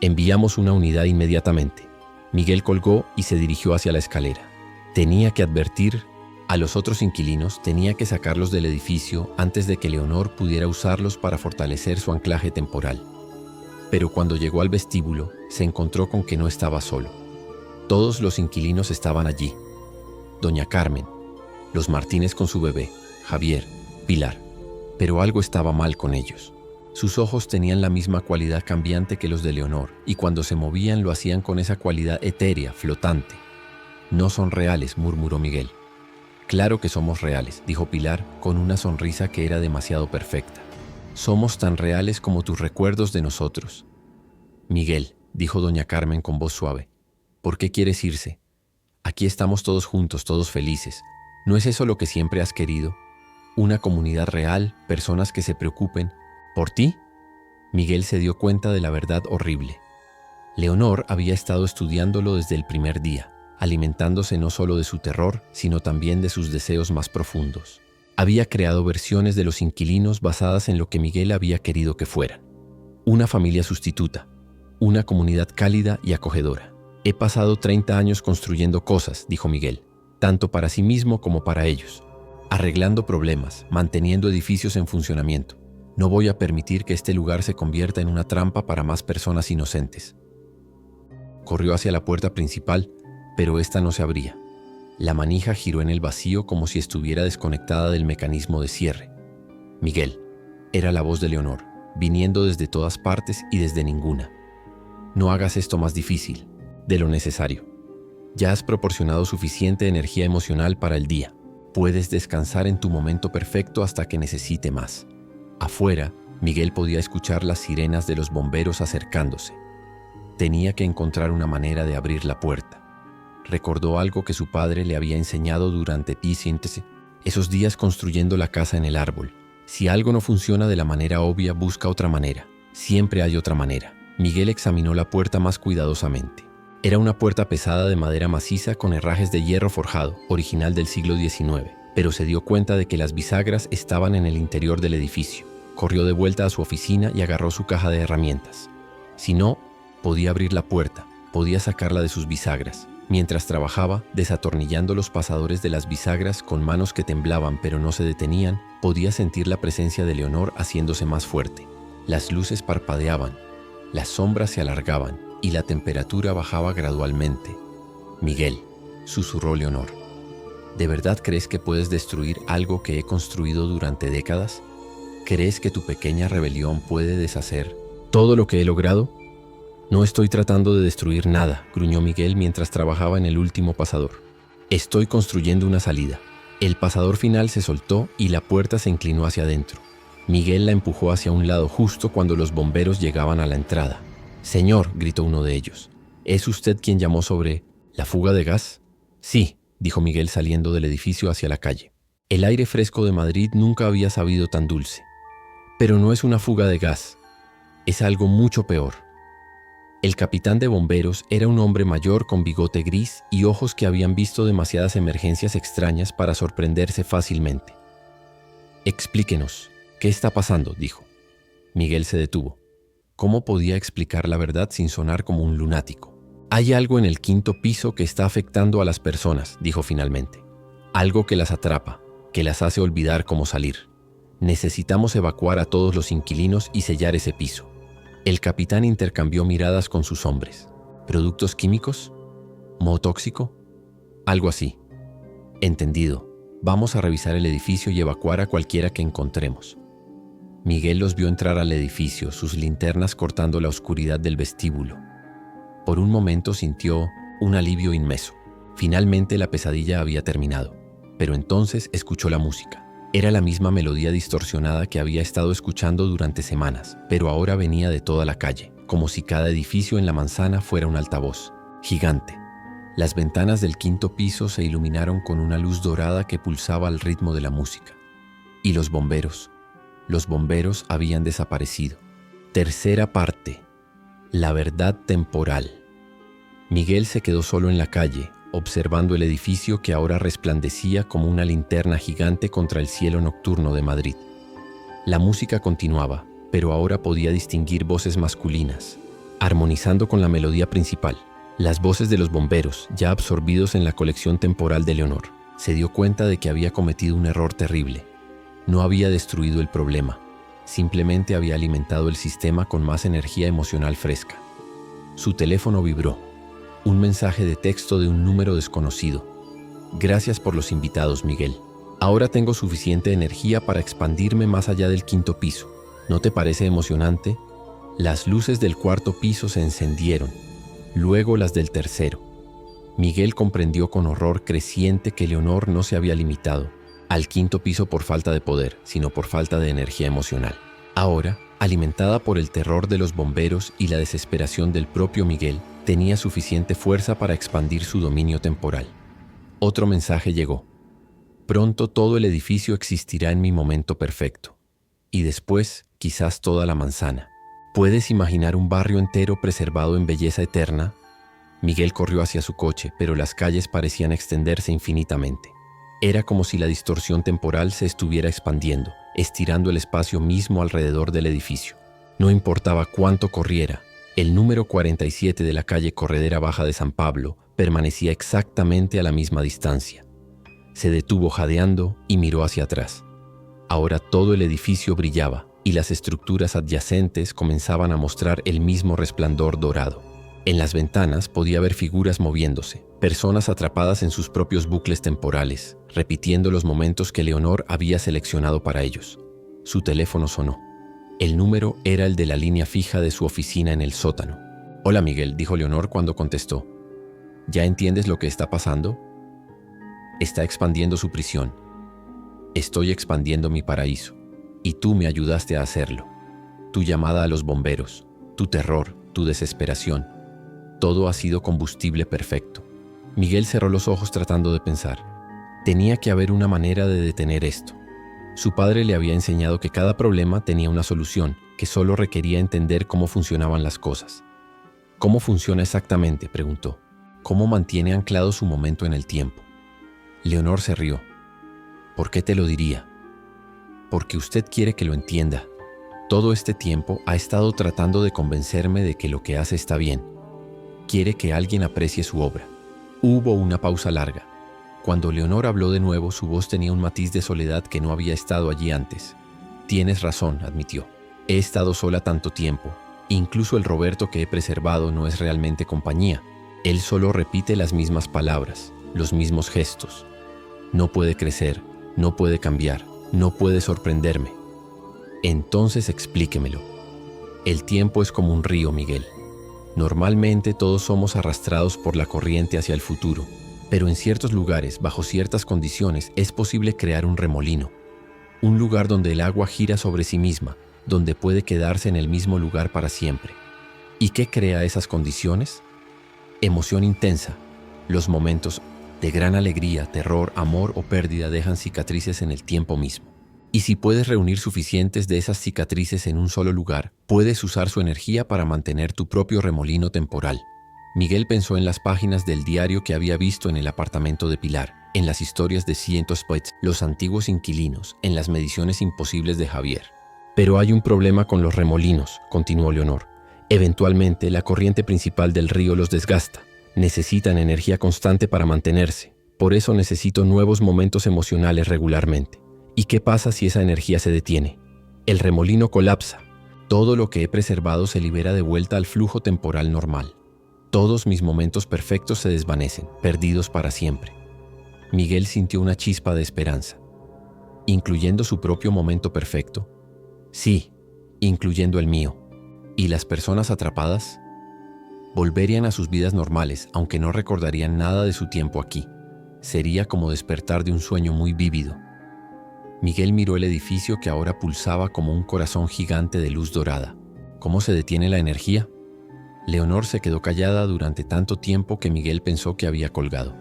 Enviamos una unidad inmediatamente». Miguel colgó y se dirigió hacia la escalera. Tenía que advertir a los otros inquilinos, tenía que sacarlos del edificio antes de que Leonor pudiera usarlos para fortalecer su anclaje temporal. Pero cuando llegó al vestíbulo, se encontró con que no estaba solo. Todos los inquilinos estaban allí. Doña Carmen, los Martínez con su bebé, Javier, Pilar. Pero algo estaba mal con ellos. Sus ojos tenían la misma cualidad cambiante que los de Leonor, y cuando se movían lo hacían con esa cualidad etérea, flotante. «No son reales», murmuró Miguel. «Claro que somos reales», dijo Pilar con una sonrisa que era demasiado perfecta. «Somos tan reales como tus recuerdos de nosotros». «Miguel», dijo doña Carmen con voz suave, «¿por qué quieres irse? Aquí estamos todos juntos, todos felices. ¿No es eso lo que siempre has querido? Una comunidad real, personas que se preocupen por ti». Miguel se dio cuenta de la verdad horrible. Leonor había estado estudiándolo desde el primer día, alimentándose no solo de su terror, sino también de sus deseos más profundos. Había creado versiones de los inquilinos basadas en lo que Miguel había querido que fueran. Una familia sustituta, una comunidad cálida y acogedora. «He pasado 30 años construyendo cosas», dijo Miguel, «tanto para sí mismo como para ellos, arreglando problemas, manteniendo edificios en funcionamiento. No voy a permitir que este lugar se convierta en una trampa para más personas inocentes». Corrió hacia la puerta principal, pero esta no se abría. La manija giró en el vacío como si estuviera desconectada del mecanismo de cierre. «Miguel», era la voz de Leonor, viniendo desde todas partes y desde ninguna. «No hagas esto más difícil de lo necesario. Ya has proporcionado suficiente energía emocional para el día. Puedes descansar en tu momento perfecto hasta que necesite más». Afuera, Miguel podía escuchar las sirenas de los bomberos acercándose. Tenía que encontrar una manera de abrir la puerta. Recordó algo que su padre le había enseñado durante esos días construyendo la casa en el árbol. Si algo no funciona de la manera obvia, busca otra manera. Siempre hay otra manera. Miguel examinó la puerta más cuidadosamente. Era una puerta pesada de madera maciza con herrajes de hierro forjado, original del siglo XIX, pero se dio cuenta de que las bisagras estaban en el interior del edificio. Corrió de vuelta a su oficina y agarró su caja de herramientas. Si no, podía abrir la puerta, podía sacarla de sus bisagras. Mientras trabajaba, desatornillando los pasadores de las bisagras con manos que temblaban pero no se detenían, podía sentir la presencia de Leonor haciéndose más fuerte. Las luces parpadeaban, las sombras se alargaban y la temperatura bajaba gradualmente. «Miguel», susurró Leonor, ¿de verdad crees que puedes destruir algo que he construido durante décadas? ¿Crees que tu pequeña rebelión puede deshacer todo lo que he logrado? No estoy tratando de destruir nada, gruñó Miguel mientras trabajaba en el último pasador. Estoy construyendo una salida. El pasador final se soltó y la puerta se inclinó hacia adentro. Miguel la empujó hacia un lado justo cuando los bomberos llegaban a la entrada. «Señor», gritó uno de ellos, ¿es usted quien llamó sobre la fuga de gas? Sí, dijo Miguel saliendo del edificio hacia la calle. El aire fresco de Madrid nunca había sabido tan dulce. Pero no es una fuga de gas, es algo mucho peor. El capitán de bomberos era un hombre mayor con bigote gris y ojos que habían visto demasiadas emergencias extrañas para sorprenderse fácilmente. «Explíquenos, ¿qué está pasando?», dijo. Miguel se detuvo. ¿Cómo podía explicar la verdad sin sonar como un lunático? «Hay algo en el 5º piso que está afectando a las personas», dijo finalmente. «Algo que las atrapa, que las hace olvidar cómo salir. Necesitamos evacuar a todos los inquilinos y sellar ese piso». El capitán intercambió miradas con sus hombres. ¿Productos químicos? ¿Moho tóxico? Algo así. Entendido. Vamos a revisar el edificio y evacuar a cualquiera que encontremos. Miguel los vio entrar al edificio, sus linternas cortando la oscuridad del vestíbulo. Por un momento sintió un alivio inmenso. Finalmente la pesadilla había terminado. Pero entonces escuchó la música. Era la misma melodía distorsionada que había estado escuchando durante semanas, pero ahora venía de toda la calle, como si cada edificio en la manzana fuera un altavoz gigante. Las ventanas del 5º piso se iluminaron con una luz dorada que pulsaba al ritmo de la música. Y los bomberos habían desaparecido. Tercera parte. La verdad temporal. Miguel se quedó solo en la calle, observando el edificio que ahora resplandecía como una linterna gigante contra el cielo nocturno de Madrid. La música continuaba, pero ahora podía distinguir voces masculinas, armonizando con la melodía principal. Las voces de los bomberos, ya absorbidos en la colección temporal de Leonor. Se dio cuenta de que había cometido un error terrible. No había destruido el problema, simplemente había alimentado el sistema con más energía emocional fresca. Su teléfono vibró. Un mensaje de texto de un número desconocido. «Gracias por los invitados, Miguel. Ahora tengo suficiente energía para expandirme más allá del 5º piso. ¿No te parece emocionante?» Las luces del 4º piso se encendieron, luego las del 3º. Miguel comprendió con horror creciente que Leonor no se había limitado al 5º piso por falta de poder, sino por falta de energía emocional. Ahora, alimentada por el terror de los bomberos y la desesperación del propio Miguel, tenía suficiente fuerza para expandir su dominio temporal. Otro mensaje llegó. «Pronto todo el edificio existirá en mi momento perfecto. Y después, quizás toda la manzana. ¿Puedes imaginar un barrio entero preservado en belleza eterna?» Miguel corrió hacia su coche, pero las calles parecían extenderse infinitamente. Era como si la distorsión temporal se estuviera expandiendo, estirando el espacio mismo alrededor del edificio. No importaba cuánto corriera, el número 47 de la calle Corredera Baja de San Pablo permanecía exactamente a la misma distancia. Se detuvo jadeando y miró hacia atrás. Ahora todo el edificio brillaba y las estructuras adyacentes comenzaban a mostrar el mismo resplandor dorado. En las ventanas podía ver figuras moviéndose, personas atrapadas en sus propios bucles temporales, repitiendo los momentos que Leonor había seleccionado para ellos. Su teléfono sonó. El número era el de la línea fija de su oficina en el sótano. «Hola, Miguel», dijo Leonor cuando contestó. «¿Ya entiendes lo que está pasando? Está expandiendo su prisión. Estoy expandiendo mi paraíso. Y tú me ayudaste a hacerlo. Tu llamada a los bomberos, tu terror, tu desesperación. Todo ha sido combustible perfecto». Miguel cerró los ojos tratando de pensar. Tenía que haber una manera de detener esto. Su padre le había enseñado que cada problema tenía una solución, que solo requería entender cómo funcionaban las cosas. «¿Cómo funciona exactamente?», preguntó. «¿Cómo mantiene anclado su momento en el tiempo?». Leonor se rió. «¿Por qué te lo diría?». «Porque usted quiere que lo entienda. Todo este tiempo ha estado tratando de convencerme de que lo que hace está bien. Quiere que alguien aprecie su obra. Hubo una pausa larga. Cuando Leonor habló de nuevo, su voz tenía un matiz de soledad que no había estado allí antes. Tienes razón, admitió. He estado sola tanto tiempo. Incluso el Roberto que he preservado no es realmente compañía. Él solo repite las mismas palabras, los mismos gestos. No puede crecer, no puede cambiar, no puede sorprenderme. Entonces explíquemelo. El tiempo es como un río, Miguel. Normalmente todos somos arrastrados por la corriente hacia el futuro, pero en ciertos lugares, bajo ciertas condiciones, es posible crear un remolino. Un lugar donde el agua gira sobre sí misma, donde puede quedarse en el mismo lugar para siempre. ¿Y qué crea esas condiciones? Emoción intensa. Los momentos de gran alegría, terror, amor o pérdida dejan cicatrices en el tiempo mismo. Y si puedes reunir suficientes de esas cicatrices en un solo lugar, puedes usar su energía para mantener tu propio remolino temporal. Miguel pensó en las páginas del diario que había visto en el apartamento de Pilar, en las historias de Cientos Poets, los antiguos inquilinos, en las mediciones imposibles de Javier. Pero hay un problema con los remolinos, continuó Leonor. Eventualmente, la corriente principal del río los desgasta. Necesitan energía constante para mantenerse. Por eso necesito nuevos momentos emocionales regularmente. ¿Y qué pasa si esa energía se detiene? El remolino colapsa. Todo lo que he preservado se libera de vuelta al flujo temporal normal. Todos mis momentos perfectos se desvanecen, perdidos para siempre. Miguel sintió una chispa de esperanza. ¿Incluyendo su propio momento perfecto? Sí, incluyendo el mío. ¿Y las personas atrapadas? Volverían a sus vidas normales, aunque no recordarían nada de su tiempo aquí. Sería como despertar de un sueño muy vívido. Miguel miró el edificio que ahora pulsaba como un corazón gigante de luz dorada. ¿Cómo se detiene la energía? Leonor se quedó callada durante tanto tiempo que Miguel pensó que había colgado.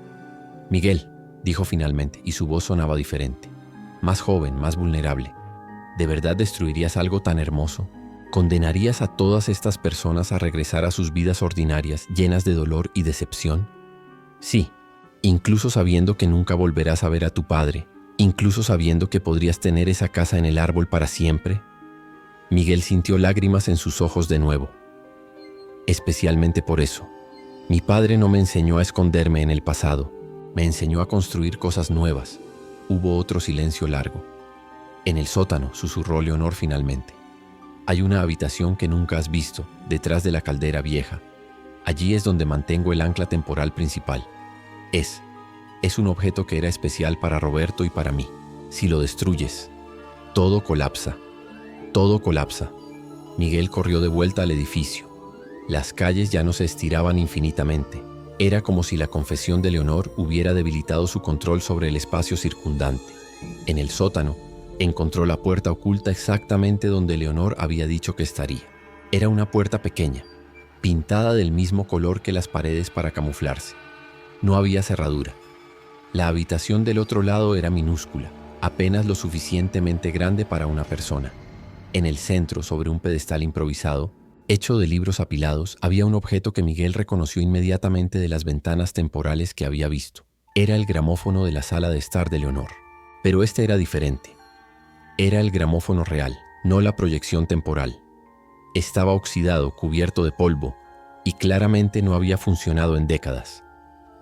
Miguel, dijo finalmente, y su voz sonaba diferente. Más joven, más vulnerable. ¿De verdad destruirías algo tan hermoso? ¿Condenarías a todas estas personas a regresar a sus vidas ordinarias llenas de dolor y decepción? Sí, incluso sabiendo que nunca volverás a ver a tu padre, incluso sabiendo que podrías tener esa casa en el árbol para siempre. Miguel sintió lágrimas en sus ojos de nuevo. Especialmente por eso. Mi padre no me enseñó a esconderme en el pasado, me enseñó a construir cosas nuevas. Hubo otro silencio largo. En el sótano, susurró Leonor finalmente. Hay una habitación que nunca has visto, detrás de la caldera vieja. Allí es donde mantengo el ancla temporal principal. Es un objeto que era especial para Roberto y para mí. Si lo destruyes, todo colapsa. Todo colapsa. Miguel corrió de vuelta al edificio. Las calles ya no se estiraban infinitamente. Era como si la confesión de Leonor hubiera debilitado su control sobre el espacio circundante. En el sótano, encontró la puerta oculta exactamente donde Leonor había dicho que estaría. Era una puerta pequeña, pintada del mismo color que las paredes para camuflarse. No había cerradura. La habitación del otro lado era minúscula, apenas lo suficientemente grande para una persona. En el centro, sobre un pedestal improvisado, hecho de libros apilados, había un objeto que Miguel reconoció inmediatamente de las ventanas temporales que había visto. Era el gramófono de la sala de estar de Leonor. Pero este era diferente. Era el gramófono real, no la proyección temporal. Estaba oxidado, cubierto de polvo, y claramente no había funcionado en décadas.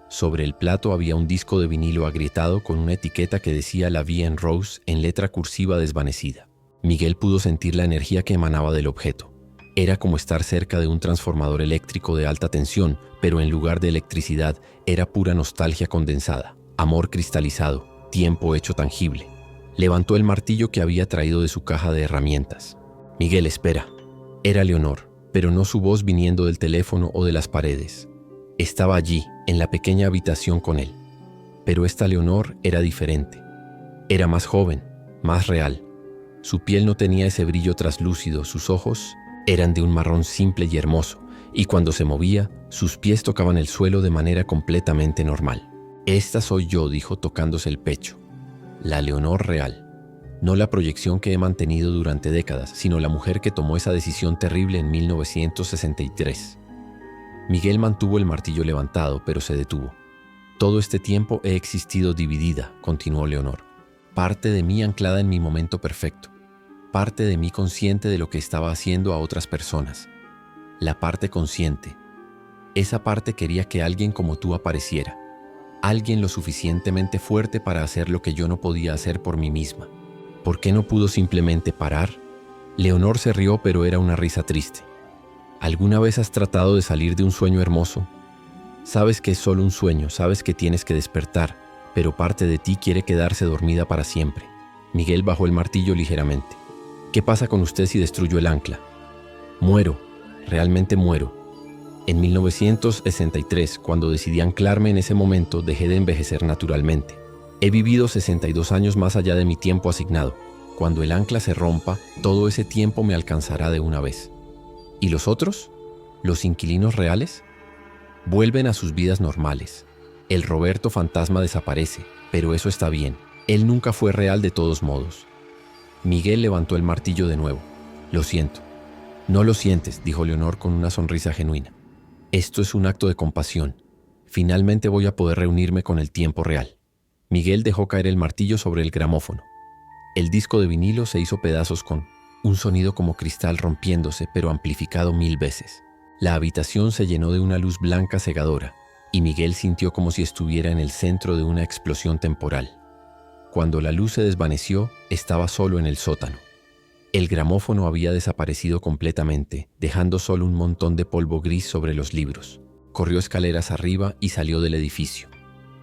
Sobre el plato había un disco de vinilo agrietado con una etiqueta que decía La Vie en Rose en letra cursiva desvanecida. Miguel pudo sentir la energía que emanaba del objeto. Era como estar cerca de un transformador eléctrico de alta tensión, pero en lugar de electricidad era pura nostalgia condensada, amor cristalizado, tiempo hecho tangible. Levantó el martillo que había traído de su caja de herramientas. Miguel, espera. Era Leonor, pero no su voz viniendo del teléfono o de las paredes. Estaba allí, en la pequeña habitación con él. Pero esta Leonor era diferente. Era más joven, más real. Su piel no tenía ese brillo traslúcido, sus ojos eran de un marrón simple y hermoso, y cuando se movía, sus pies tocaban el suelo de manera completamente normal. Esta soy yo, dijo tocándose el pecho. La Leonor real. No la proyección que he mantenido durante décadas, sino la mujer que tomó esa decisión terrible en 1963. Miguel mantuvo el martillo levantado, pero se detuvo. Todo este tiempo he existido dividida, continuó Leonor. Parte de mí anclada en mi momento perfecto. parte de mí consciente de lo que estaba haciendo a otras personas. La parte consciente. Esa parte quería que alguien como tú apareciera. Alguien lo suficientemente fuerte para hacer lo que yo no podía hacer por mí misma. ¿Por qué no pudo simplemente parar? Leonor se rió, pero era una risa triste. ¿Alguna vez has tratado de salir de un sueño hermoso? Sabes que es solo un sueño, sabes que tienes que despertar, pero parte de ti quiere quedarse dormida para siempre. Miguel bajó el martillo ligeramente. ¿Qué pasa con usted si destruyo el ancla? Muero, realmente muero. En 1963, cuando decidí anclarme en ese momento, dejé de envejecer naturalmente. He vivido 62 años más allá de mi tiempo asignado. Cuando el ancla se rompa, todo ese tiempo me alcanzará de una vez. ¿Y los otros? ¿Los inquilinos reales? Vuelven a sus vidas normales. El Roberto fantasma desaparece, pero eso está bien. Él nunca fue real de todos modos. Miguel levantó el martillo de nuevo. Lo siento. No lo sientes, dijo Leonor con una sonrisa genuina. Esto es un acto de compasión. Finalmente voy a poder reunirme con el tiempo real. Miguel dejó caer el martillo sobre el gramófono. El disco de vinilo se hizo pedazos con un sonido como cristal rompiéndose, pero amplificado 1000 veces. La habitación se llenó de una luz blanca cegadora, y Miguel sintió como si estuviera en el centro de una explosión temporal. Cuando la luz se desvaneció, estaba solo en el sótano. El gramófono había desaparecido completamente, dejando solo un montón de polvo gris sobre los libros. Corrió escaleras arriba y salió del edificio.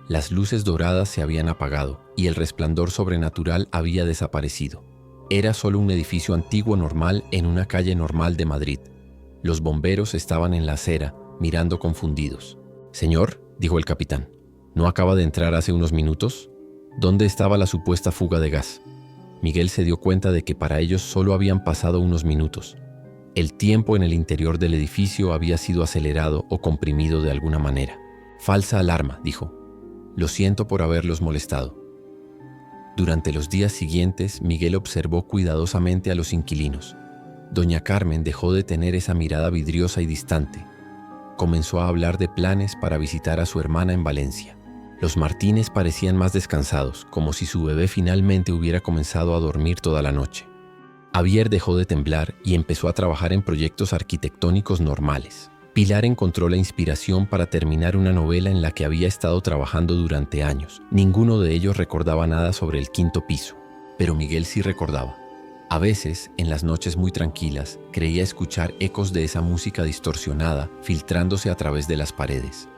Las luces doradas se habían apagado y el resplandor sobrenatural había desaparecido. Era solo un edificio antiguo normal en una calle normal de Madrid. Los bomberos estaban en la acera, mirando confundidos. «Señor», dijo el capitán, «¿no acaba de entrar hace unos minutos? ¿Dónde estaba la supuesta fuga de gas?» Miguel se dio cuenta de que para ellos solo habían pasado unos minutos. El tiempo en el interior del edificio había sido acelerado o comprimido de alguna manera. «Falsa alarma», dijo. «Lo siento por haberlos molestado». Durante los días siguientes, Miguel observó cuidadosamente a los inquilinos. Doña Carmen dejó de tener esa mirada vidriosa y distante. Comenzó a hablar de planes para visitar a su hermana en Valencia. Los Martínez parecían más descansados, como si su bebé finalmente hubiera comenzado a dormir toda la noche. Javier dejó de temblar y empezó a trabajar en proyectos arquitectónicos normales. Pilar encontró la inspiración para terminar una novela en la que había estado trabajando durante años. Ninguno de ellos recordaba nada sobre el 5º piso, pero Miguel sí recordaba. A veces, en las noches muy tranquilas, creía escuchar ecos de esa música distorsionada filtrándose a través de las paredes.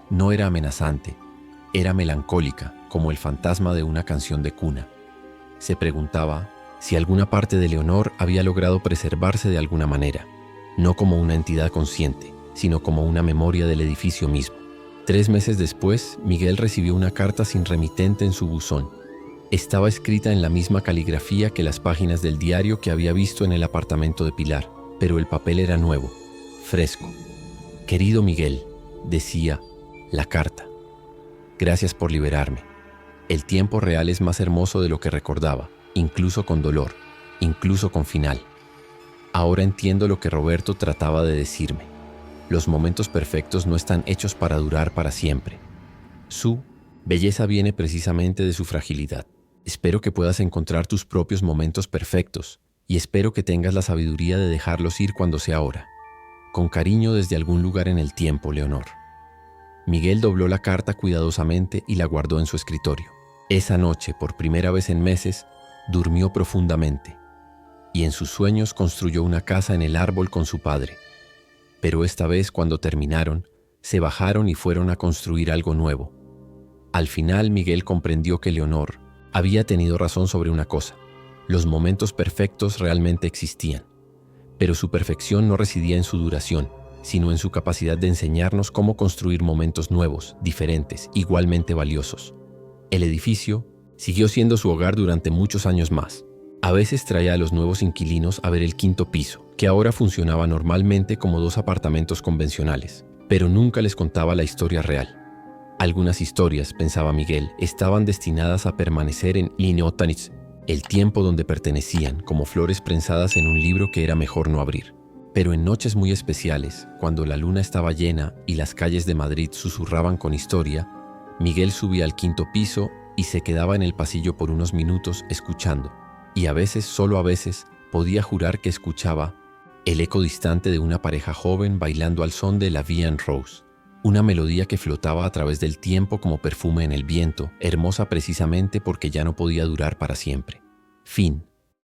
No era amenazante. Era melancólica, como el fantasma de una canción de cuna. Se preguntaba si alguna parte de Leonor había logrado preservarse de alguna manera, no como una entidad consciente, sino como una memoria del edificio mismo. 3 meses después, Miguel recibió una carta sin remitente en su buzón. Estaba escrita en la misma caligrafía que las páginas del diario que había visto en el apartamento de Pilar, pero el papel era nuevo, fresco. «Querido Miguel», decía la carta, «gracias por liberarme. El tiempo real es más hermoso de lo que recordaba, incluso con dolor, incluso con final. Ahora entiendo lo que Roberto trataba de decirme. Los momentos perfectos no están hechos para durar para siempre. Su belleza viene precisamente de su fragilidad. Espero que puedas encontrar tus propios momentos perfectos y espero que tengas la sabiduría de dejarlos ir cuando sea hora. Con cariño desde algún lugar en el tiempo, Leonor». Miguel dobló la carta cuidadosamente y la guardó en su escritorio. Esa noche, por primera vez en meses, durmió profundamente y en sus sueños construyó una casa en el árbol con su padre. Pero esta vez, cuando terminaron, se bajaron y fueron a construir algo nuevo. Al final, Miguel comprendió que Leonor había tenido razón sobre una cosa. Los momentos perfectos realmente existían, pero su perfección no residía en su duración, sino en su capacidad de enseñarnos cómo construir momentos nuevos, diferentes, igualmente valiosos. El edificio siguió siendo su hogar durante muchos años más. A veces traía a los nuevos inquilinos a ver el 5º piso, que ahora funcionaba normalmente como 2 apartamentos convencionales, pero nunca les contaba la historia real. Algunas historias, pensaba Miguel, estaban destinadas a permanecer en Linotanitz, el tiempo donde pertenecían, como flores prensadas en un libro que era mejor no abrir. Pero en noches muy especiales, cuando la luna estaba llena y las calles de Madrid susurraban con historia, Miguel subía al 5º piso y se quedaba en el pasillo por unos minutos escuchando, y a veces, solo a veces, podía jurar que escuchaba el eco distante de una pareja joven bailando al son de La Vie en Rose, una melodía que flotaba a través del tiempo como perfume en el viento, hermosa precisamente porque ya no podía durar para siempre. Fin.